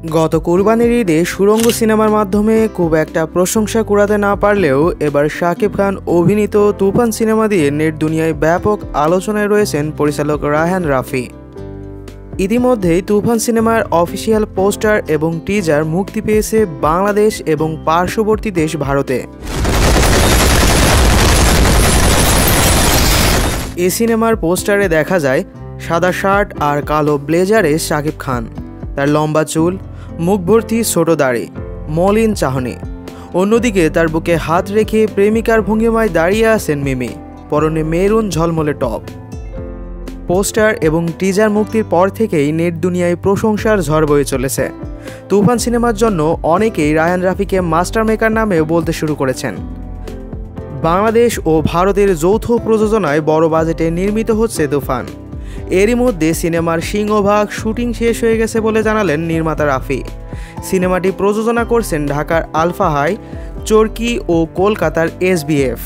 গত কুরবানির ঈদে সুড়ঙ্গ সিনেমার মাধ্যমে খুব একটা প্রশংসা কুড়াতে না পারলেও এবার শাকিব খান অভিনীত তুফান সিনেমা দিয়ে নেট দুনিয়ায় ব্যাপক আলোচনায় রয়েছেন পরিচালক রায়হান রাফি। ইতিমধ্যেই তুফান সিনেমার অফিসিয়াল পোস্টার এবং টিজার মুক্তি পেয়েছে বাংলাদেশ এবং পার্শ্ববর্তী দেশ ভারতে। এই সিনেমার পোস্টারে দেখা যায় সাদা শার্ট আর কালো ব্লেজারে শাকিব খান, তার লম্বা চুল, মুখ ভর্তি ছোট দাড়ি, মলিন চাহনি। অন্যদিকে তার বুকে হাত রেখে প্রেমিকার ভঙ্গিমায় দাঁড়িয়ে আছেন মিমি, পরনে মেরুন ঝলমলে টপ। পোস্টার এবং টিজার মুক্তির পর থেকেই নেট দুনিয়ায় প্রশংসার ঝড় বয়ে চলেছে। তুফান সিনেমার জন্য অনেকেই রায়হান রাফিকে মাস্টার মেকার নামেও বলতে শুরু করেছেন। বাংলাদেশ ও ভারতের যৌথ প্রযোজনায় বড় বাজেটে নির্মিত হচ্ছে তুফান। এরই মধ্যে সিনেমার সিংহভাগ শুটিং শেষ হয়ে গেছে বলে জানালেন নির্মাতা রাফি। সিনেমাটি প্রযোজনা করছেন ঢাকার আলফা হাই, চরকি ও কলকাতার SBF।